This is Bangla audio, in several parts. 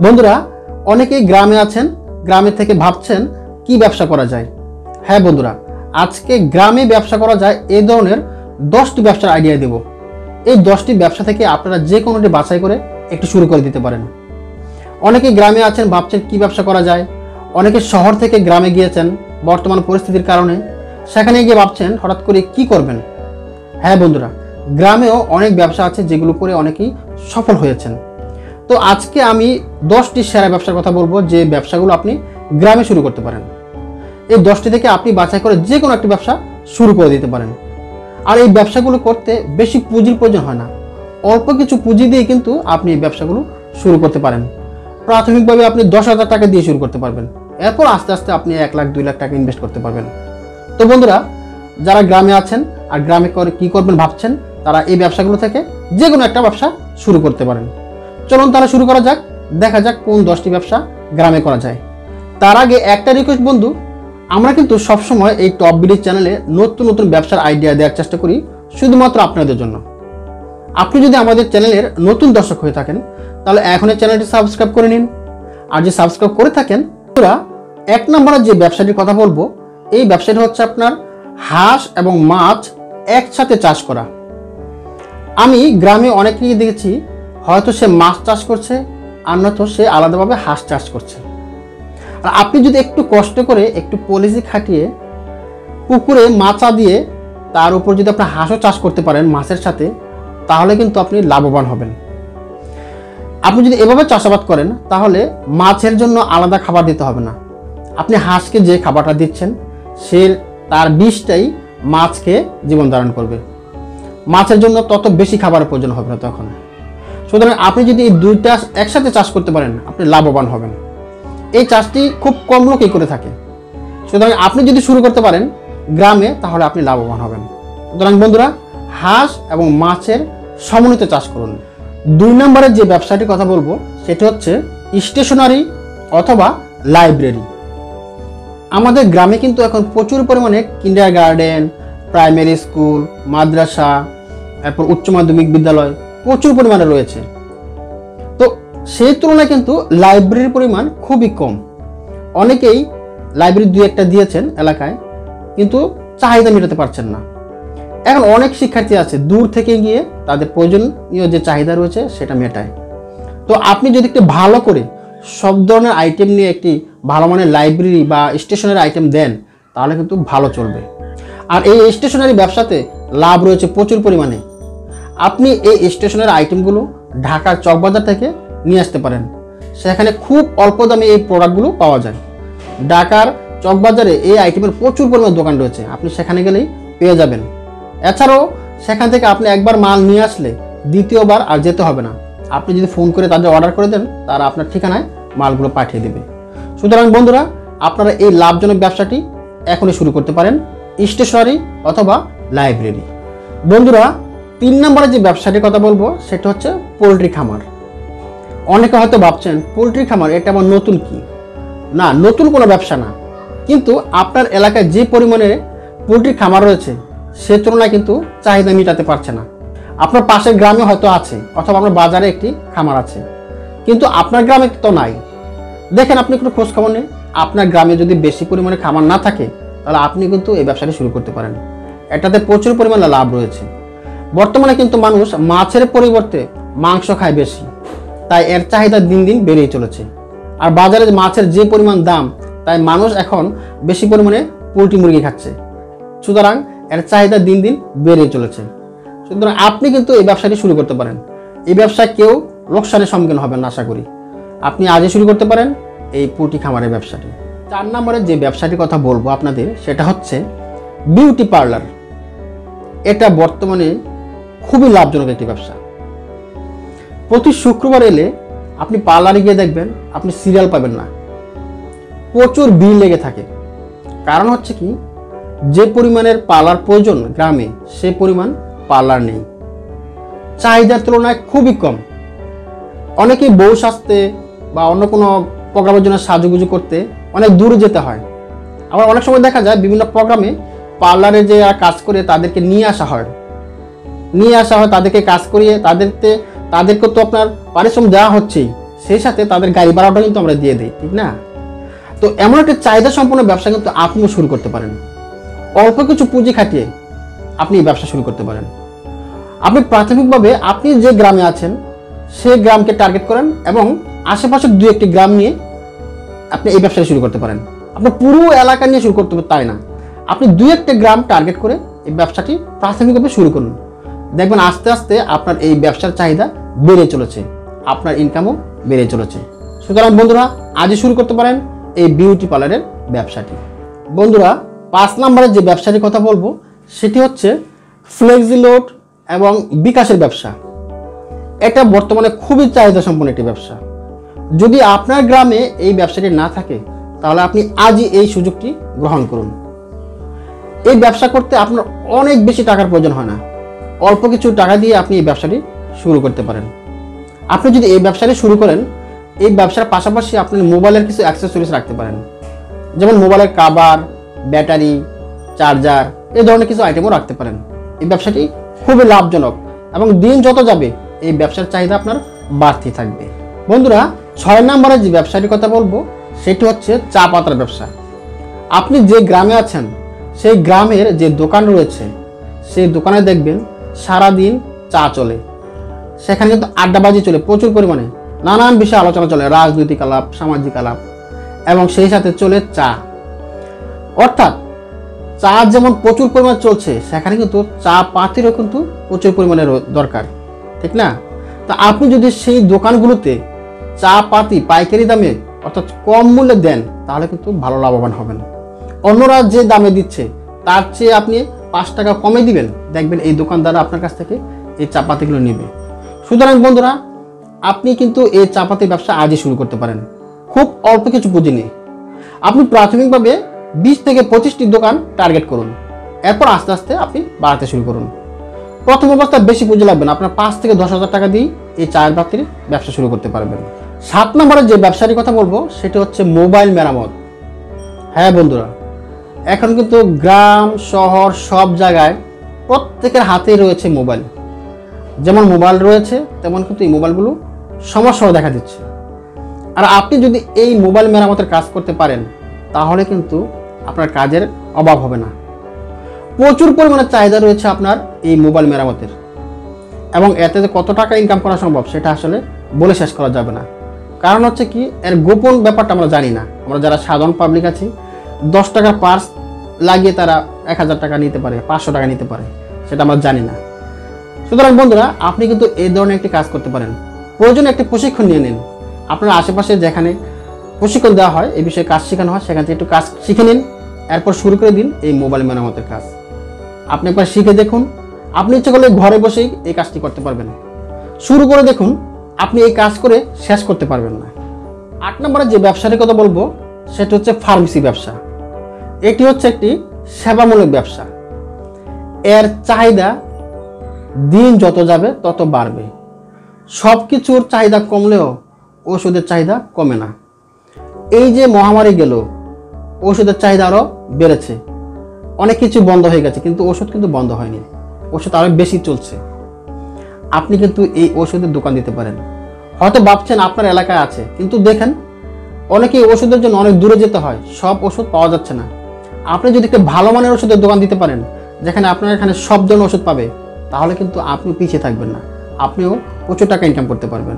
বন্ধুরা, অনেকেই গ্রামে আছেন, গ্রামে থেকে ভাবছেন কি ব্যবসা করা যায়। হ্যাঁ বন্ধুরা, আজকে গ্রামে ব্যবসা করা যায় এই ধরনের 10টি ব্যবসার আইডিয়া দেব। এই 10টি ব্যবসা থেকে আপনারা যে কোনোটি বাছাই করে একটু শুরু করে দিতে পারেন। অনেকেই গ্রামে আছেন, ভাবছেন কি ব্যবসা করা যায়। অনেকে শহর থেকে গ্রামে গিয়েছেন বর্তমান পরিস্থিতির কারণে, সেখানে গিয়ে ভাবছেন হঠাৎ করে কি করবেন। হ্যাঁ বন্ধুরা, গ্রামেও অনেক ব্যবসা আছে যেগুলো করে অনেকেই সফল হয়েছেন। তো আজকে আমি 10টি সেরা ব্যবসার কথা বলবো যে ব্যবসাগুলো আপনি গ্রামে শুরু করতে পারেন। এই 10টি থেকে আপনি বাছাই করে যে কোনো একটি ব্যবসা শুরু করে দিতে পারেন। আর এই ব্যবসাগুলো করতে বেশি পুঁজির প্রয়োজন হয় না, অল্প কিছু পুঁজি দিয়ে কিন্তু আপনি এই ব্যবসাগুলো শুরু করতে পারেন। প্রাথমিকভাবে আপনি 10,000 টাকা দিয়ে শুরু করতে পারবেন, এরপর আস্তে আস্তে আপনি 1 লাখ 2 লাখ টাকা ইনভেস্ট করতে পারবেন। তো বন্ধুরা, যারা গ্রামে আছেন আর গ্রামে করে কী করবেন ভাবছেন, তারা এই ব্যবসাগুলো থেকে যে কোনো একটা ব্যবসা শুরু করতে পারেন। চলুন তাহলে শুরু করা যাক, দেখা যাক কোন 10টি ব্যবসা গ্রামে করা যায়। তার আগে একটা রিকোয়েস্ট বন্ধু, আমরা কিন্তু সবসময় এই টপ বিডি চ্যানেলে নতুন নতুন ব্যবসার আইডিয়া দেওয়ার চেষ্টা করি শুধুমাত্র আপনাদের জন্য। আপনি যদি আমাদের চ্যানেলের নতুন দর্শক হয়ে থাকেন তাহলে এখনই চ্যানেলটি সাবস্ক্রাইব করে নিন। আর যে সাবস্ক্রাইব করে থাকেন, পুরা 1 নম্বরের যে ব্যবসাটির কথা বলবো, এই ব্যবসাটি হচ্ছে আপনার হাঁস এবং মাছ একসাথে চাষ করা। আমি গ্রামে অনেকেই দেখেছি, হয়তো সে মাছ চাষ করছে আর নয়তো সে আলাদাভাবে হাঁস চাষ করছে। আর আপনি যদি একটু কষ্ট করে একটু পলিসি খাটিয়ে পুকুরে মাচা দিয়ে তার উপর যদি আপনি হাঁসও চাষ করতে পারেন মাছের সাথে, তাহলে কিন্তু আপনি লাভবান হবেন। আপনি যদি এভাবে চাষাবাদ করেন তাহলে মাছের জন্য আলাদা খাবার দিতে হবে না। আপনি হাঁসকে যে খাবারটা দিচ্ছেন সে তার বিষটাই মাছকে জীবন ধারণ করবে। মাছের জন্য তত বেশি খাবারের প্রয়োজন হবে না তখন। সুতরাং আপনি যদি এই 2টা একসাথে চাষ করতে পারেন আপনি লাভবান হবেন। এই চাষটি খুব কম লোকই করে থাকে। সুতরাং আপনি যদি শুরু করতে পারেন গ্রামে তাহলে আপনি লাভবান হবেন। সুতরাং বন্ধুরা, হাঁস এবং মাছের সমন্বিত চাষ করুন। 2 নম্বরের যে ব্যবসাটির কথা বলবো সেটি হচ্ছে স্টেশনারি অথবা লাইব্রেরি। আমাদের গ্রামে কিন্তু এখন প্রচুর পরিমাণে কিন্ডার গার্ডেন, প্রাইমারি স্কুল, মাদ্রাসা, এরপর উচ্চ মাধ্যমিক বিদ্যালয় প্রচুর পরিমাণে রয়েছে। তো সেই তুলনায় কিন্তু লাইব্রেরির পরিমাণ খুবই কম। অনেকেই লাইব্রেরি 2-1টা দিয়েছেন এলাকায়, কিন্তু চাহিদা মেটাতে পারছেন না। এখন অনেক শিক্ষার্থী আছে দূর থেকে গিয়ে তাদের প্রয়োজনীয় যে চাহিদা রয়েছে সেটা মেটায়। তো আপনি যদি একটু ভালো করে সব ধরনের আইটেম নিয়ে একটি ভালো মানের লাইব্রেরি বা স্টেশনারি আইটেম দেন তাহলে কিন্তু ভালো চলবে। আর এই স্টেশনারি ব্যবসাতে লাভ রয়েছে প্রচুর পরিমাণে। আপনি এই স্টেশনারি আইটেমগুলো ঢাকার চকবাজার থেকে নিয়ে আসতে পারেন, সেখানে খুব অল্প দামে এই প্রোডাক্টগুলো পাওয়া যায়। ঢাকার চকবাজারে এই আইটেমের প্রচুর পরিমাণ দোকান রয়েছে, আপনি সেখানে গেলেই পেয়ে যাবেন। এছাড়াও সেখান থেকে আপনি একবার মাল নিয়ে আসলে দ্বিতীয়বার আর যেতে হবে না। আপনি যদি ফোন করে তাদের অর্ডার করে দেন তারা আপনার ঠিকানায় মালগুলো পাঠিয়ে দেবে। সুতরাং বন্ধুরা, আপনারা এই লাভজনক ব্যবসাটি এখনই শুরু করতে পারেন, স্টেশনারি অথবা লাইব্রেরি। বন্ধুরা, 3 নম্বরে যে ব্যবসাটির কথা বলবো সেটা হচ্ছে পোলট্রি খামার। অনেকে হয়তো ভাবছেন পোলট্রি খামার এটা আমার নতুন কি না, নতুন কোনো ব্যবসা না। কিন্তু আপনার এলাকায় যে পরিমাণে পোলট্রি খামার রয়েছে সে তুলনায় কিন্তু চাহিদা মেটাতে পারছে না। আপনার পাশের গ্রামে হয়তো আছে অথবা আপনার বাজারে একটি খামার আছে, কিন্তু আপনার গ্রামে তো নাই। দেখেন, আপনি একটু খোঁজ খবর নিন, আপনার গ্রামে যদি বেশি পরিমাণে খামার না থাকে তাহলে আপনি কিন্তু এই ব্যবসাটি শুরু করতে পারেন। এটাতে প্রচুর পরিমাণে লাভ রয়েছে। বর্তমানে কিন্তু মানুষ মাছের পরিবর্তে মাংস খায় বেশি, তাই এর চাহিদা দিন দিন বেড়েই চলেছে। আর বাজারে মাছের যে পরিমাণ দাম, তাই মানুষ এখন বেশি পরিমাণে পোলট্রি মুরগি খাচ্ছে। সুতরাং এর চাহিদা দিন দিন বেড়েই চলেছে। সুতরাং আপনি কিন্তু এই ব্যবসাটি শুরু করতে পারেন। এই ব্যবসায় কেউ লোকসানের সম্মুখীন হবেন না আশা করি। আপনি আজই শুরু করতে পারেন এই পোলট্রি খামারের ব্যবসাটি। 4 নম্বরের যে ব্যবসাটির কথা বলবো আপনাদের সেটা হচ্ছে বিউটি পার্লার। এটা বর্তমানে খুবই লাভজনক একটি ব্যবসা। প্রতি শুক্রবার এলে আপনি পার্লারে গিয়ে দেখবেন আপনি সিরিয়াল পাবেন না, প্রচুর ভিড় লেগে থাকে। কারণ হচ্ছে কি, যে পরিমাণের পার্লার প্রয়োজন গ্রামে সে পরিমাণ পার্লার নেই, চাহিদার তুলনায় খুবই কম। অনেকেই বউ সাজতে বা অন্য কোনো প্রোগ্রামের জন্য সাজুগুজু করতে অনেক দূরে যেতে হয়। আবার অনেক সময় দেখা যায় বিভিন্ন প্রোগ্রামে পার্লারে যে কাজ করে তাদেরকে নিয়ে আসা হয়, তাদেরকে কাজ করিয়ে তাদেরকে তো আপনার পারিশ্রমিক দেওয়া হচ্ছেই, সেই সাথে তাদের গাড়ি ভাড়াটাও কিন্তু আমরা দিয়ে দিই, ঠিক না? তো এমন একটা চাহিদা সম্পন্ন ব্যবসা কিন্তু আপনিও শুরু করতে পারেন। অল্প কিছু পুঁজি খাটিয়ে আপনি এই ব্যবসা শুরু করতে পারেন। আপনি প্রাথমিকভাবে আপনি যে গ্রামে আছেন সেই গ্রামকে টার্গেট করেন এবং আশেপাশের 2-1টি গ্রাম নিয়ে আপনি এই ব্যবসাটা শুরু করতে পারেন। আপনি পুরো এলাকা নিয়ে শুরু করতে হবে তাই না, আপনি 2-1টা গ্রাম টার্গেট করে এই ব্যবসাটি প্রাথমিকভাবে শুরু করুন। দেখবেন আস্তে আস্তে আপনার এই ব্যবসার চাহিদা বেড়ে চলেছে, আপনার ইনকামও বেড়ে চলেছে। সুতরাং বন্ধুরা, আজই শুরু করতে পারেন এই বিউটি পার্লারের ব্যবসাটি। বন্ধুরা, 5 নম্বরের যে ব্যবসাটির কথা বলবো সেটি হচ্ছে ফ্লেক্সিলোড এবং বিকাশের ব্যবসা। এটা বর্তমানে খুবই চাহিদা সম্পন্ন একটি ব্যবসা। যদি আপনার গ্রামে এই ব্যবসাটি না থাকে তাহলে আপনি আজই এই সুযোগটি গ্রহণ করুন। এই ব্যবসা করতে আপনার অনেক বেশি টাকার প্রয়োজন হয় না, অল্প কিছু টাকা দিয়ে আপনি এই ব্যবসাটি শুরু করতে পারেন। আপনি যদি এই ব্যবসাটি শুরু করেন, এই ব্যবসার পাশাপাশি আপনি মোবাইলের কিছু অ্যাক্সেসরিজ রাখতে পারেন, যেমন মোবাইলের কভার, ব্যাটারি, চার্জার, এই ধরনের কিছু আইটেমও রাখতে পারেন। এই ব্যবসাটি খুবই লাভজনক এবং দিন যত যাবে এই ব্যবসার চাহিদা আপনার বাড়তে থাকবে। বন্ধুরা, 6 নম্বরের যে ব্যবসাটির কথা বলবো সেটি হচ্ছে চা পাতার ব্যবসা। আপনি যে গ্রামে আছেন সেই গ্রামের যে দোকান রয়েছে সেই দোকানে দেখবেন সারাদিন চা চলে, সেখানে কিন্তু আড্ডাবাজি চলে, প্রচুর পরিমাণে নানান বিষয়ে আলোচনা চলে, রাজনৈতিক আলাপ, সামাজিক আলাপ, এবং সেই সাথে চলে চা। অর্থাৎ চা যেমন প্রচুর পরিমাণে চলছে, সেখানে কিন্তু চা পাতিরও কিন্তু প্রচুর পরিমাণে দরকার, ঠিক না? তা আপনি যদি সেই দোকানগুলোতে চা পাতি পাইকারি দামে অর্থাৎ কম মূল্যে দেন তাহলে কিন্তু ভালো লাভবান হবেন। অন্যরা যে দামে দিচ্ছে তার চেয়ে আপনি 5 টাকা কমে দিবেন, দেখবেন এই দোকানদাররা আপনার কাছ থেকে এই চা পাতিগুলো নেবে। সুতরাং বন্ধুরা, আপনি কিন্তু এই চা পাতি ব্যবসা আজই শুরু করতে পারেন, খুব অল্প কিছু পুঁজি নিয়ে। আপনি প্রাথমিকভাবে 20 থেকে 25টি দোকান টার্গেট করুন, এরপর আস্তে আস্তে আপনি বাড়াতে শুরু করুন। প্রথম অবস্থায় বেশি পুঁজি লাগবে না, আপনার 5 থেকে 10,000 টাকা দিয়ে এই চায়ের পাতির ব্যবসা শুরু করতে পারবেন। 7 নম্বরের যে ব্যবসাটির কথা বলবো সেটি হচ্ছে মোবাইল মেরামত। হ্যাঁ বন্ধুরা, এখন কিন্তু গ্রাম শহর সব জায়গায় প্রত্যেকের হাতেই রয়েছে মোবাইল। যেমন মোবাইল রয়েছে তেমন কিন্তু এই মোবাইলগুলো সমস্যাও দেখা দিচ্ছে। আর আপনি যদি এই মোবাইল মেরামতের কাজ করতে পারেন তাহলে কিন্তু আপনার কাজের অভাব হবে না। প্রচুর পরিমাণে চাহিদা রয়েছে আপনার এই মোবাইল মেরামতের, এবং এতে যে কত টাকা ইনকাম করা সম্ভব সেটা আসলে বলে শেষ করা যাবে না। কারণ হচ্ছে কি, এর গোপন ব্যাপারটা আমরা জানি না। আমরা যারা সাধারণ পাবলিক আছি, 10 টাকার পার্স লাগিয়ে তারা 1000 টাকা নিতে পারে, 500 টাকা নিতে পারে, সেটা আমরা জানি না। সুতরাং বন্ধুরা, আপনি কিন্তু এই ধরনের একটি কাজ করতে পারেন। প্রয়োজনে একটি প্রশিক্ষণ নিয়ে নিন। আপনার আশেপাশে যেখানে প্রশিক্ষণ দেওয়া হয়, এই বিষয়ে কাজ শেখানো হয়, সেখান থেকে একটু কাজ শিখে নিন, এরপর শুরু করে দিন এই মোবাইল মেরামতের কাজ। আপনি একবার শিখে দেখুন, আপনি ইচ্ছে করলে ঘরে বসেই এই কাজটি করতে পারবেন। শুরু করে দেখুন, আপনি এই কাজ করে শেষ করতে পারবেন না। 8 নম্বরে যে ব্যবসাটির কথা বলবো সেটা হচ্ছে ফার্মেসি ব্যবসা। এটি হচ্ছে একটি সেবামূলক ব্যবসা। এর চাহিদা দিন যত যাবে তত বাড়বে। সব কিছুর চাহিদা কমলেও ওষুধের চাহিদা কমে না। এই যে মহামারী গেল, ওষুধের চাহিদা আরও বেড়েছে। অনেক কিছু বন্ধ হয়ে গেছে, কিন্তু ওষুধ কিন্তু বন্ধ হয়নি, ওষুধ আরও বেশি চলছে। আপনি কিন্তু এই ওষুধের দোকান দিতে পারেন। হয়তো ভাবছেন আপনার এলাকায় আছে, কিন্তু দেখেন অনেকেই ওষুধের জন্য অনেক দূরে যেতে হয়, সব ওষুধ পাওয়া যাচ্ছে না। আপনি যদি একটা ভালো মানের ওষুধের দোকান দিতে পারেন, যেখানে আপনার এখানে সব ধরনের ওষুধ পাবে, তাহলে কিন্তু আপনি পিছিয়ে থাকবেন না, আপনিও প্রচুর টাকা ইনকাম করতে পারবেন।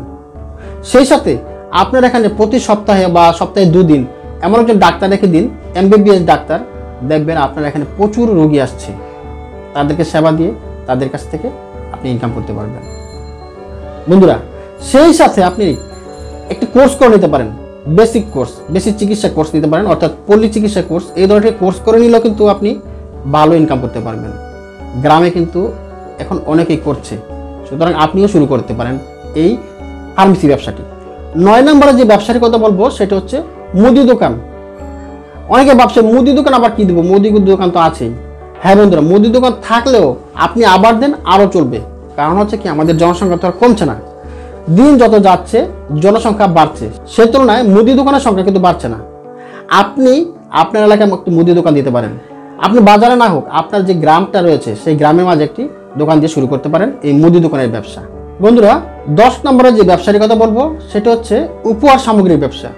সেই সাথে আপনার এখানে প্রতি সপ্তাহে বা সপ্তাহে 2 দিন এমন একজন ডাক্তার রেখে দিন, MBBS ডাক্তার, দেখবেন আপনার এখানে প্রচুর রোগী আসছে, তাদেরকে সেবা দিয়ে তাদের কাছ থেকে আপনি ইনকাম করতে পারবেন। বন্ধুরা, সেই সাথে আপনি একটি কোর্স করে নিতে পারেন, বেসিক কোর্স, বেসিক চিকিৎসা কোর্স নিতে পারেন, অর্থাৎ পল্লী চিকিৎসা কোর্স। এই ধরনের কোর্স করে নিলেও কিন্তু আপনি ভালো ইনকাম করতে পারবেন। গ্রামে কিন্তু এখন অনেকেই করছে, সুতরাং আপনিও শুরু করতে পারেন এই ফার্মেসি ব্যবসাটি। 9 নম্বরে যে ব্যবসাটির কথা বলবো সেটা হচ্ছে মুদি দোকান। অনেকে ভাবছে মুদি দোকান আবার কি দেবো, মুদি দোকান তো আছেই। হ্যাঁ বন্ধুরা, মুদি দোকান থাকলেও আপনি আবার দেন, আরও চলবে। কারণ হচ্ছে কি, আমাদের জনসংখ্যা তো আর কমছে না, দিন যত যাচ্ছে জনসংখ্যা বাড়ছে, সে তুলনায় মুদি দোকানের সংখ্যা কিন্তু বাড়ছে না। আপনি আপনার এলাকায় একটি মুদি দোকান দিতে পারেন। আপনি বাজারে না হোক, আপনার যে গ্রামটা রয়েছে সেই গ্রামের মাঝে একটি দোকান দিয়ে শুরু করতে পারেন এই মুদি দোকানের ব্যবসা। বন্ধুরা 10 নম্বরে যে ব্যবসার কথা বলবো সেটা হচ্ছে উপহার সামগ্রীর ব্যবসা।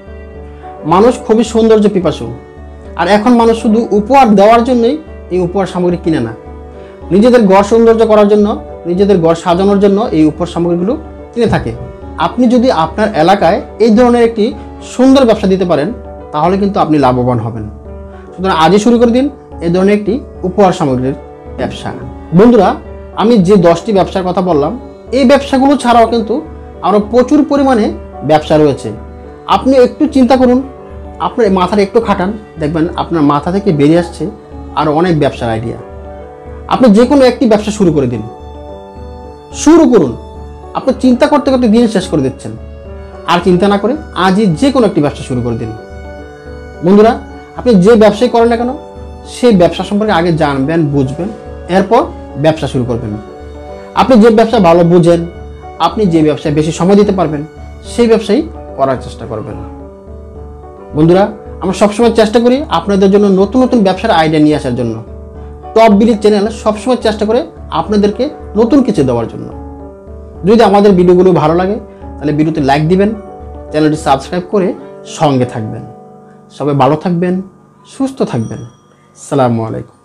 মানুষ খুবই সৌন্দর্য পিপাসু, আর এখন মানুষ শুধু উপহার দেওয়ার জন্যই এই উপহার সামগ্রী কিনে না, নিজেদের ঘর সৌন্দর্য করার জন্য, নিজেদের ঘর সাজানোর জন্য এই উপহার সামগ্রীগুলো কিনে থাকে। আপনি যদি আপনার এলাকায় এই ধরনের একটি সুন্দর ব্যবসা দিতে পারেন তাহলে কিন্তু আপনি লাভবান হবেন। সুতরাং আজই শুরু করে দিন এই ধরনের একটি উপহার সামগ্রীর ব্যবসা। বন্ধুরা, আমি যে 10টি ব্যবসার কথা বললাম এই ব্যবসাগুলো ছাড়াও কিন্তু আরও প্রচুর পরিমাণে ব্যবসা রয়েছে। আপনি একটু চিন্তা করুন, আপনার মাথাটা একটু খাটান, দেখবেন আপনার মাথা থেকে বেরিয়ে আসছে আরও অনেক ব্যবসার আইডিয়া। আপনি যে কোনো একটি ব্যবসা শুরু করে দিন, শুরু করুন। আপনি চিন্তা করতে করতে দিন শেষ করে দিচ্ছেন, আর চিন্তা না করে আজই যে কোনো একটি ব্যবসা শুরু করে দিন। বন্ধুরা, আপনি যে ব্যবসায় করেন না কেন সেই ব্যবসা সম্পর্কে আগে জানবেন, বুঝবেন, এরপর ব্যবসা শুরু করবেন। আপনি যে ব্যবসা ভালো বুঝেন, আপনি যে ব্যবসায় বেশি সময় দিতে পারবেন সেই ব্যবসায়ী করার চেষ্টা করবেন। বন্ধুরা, আমরা সবসময় চেষ্টা করি আপনাদের জন্য নতুন নতুন ব্যবসার আইডিয়া নিয়ে আসার জন্য। টপ বিডি চ্যানেল সবসময় চেষ্টা করে আপনাদেরকে নতুন কিছু দেওয়ার জন্য। যদি আমাদের ভিডিওগুলো ভালো লাগে তাহলে ভিডিওতে লাইক দিবেন, চ্যানেলটি সাবস্ক্রাইব করে সঙ্গে থাকবেন। সবাই ভালো থাকবেন, সুস্থ থাকবেন। আসসালামু আলাইকুম।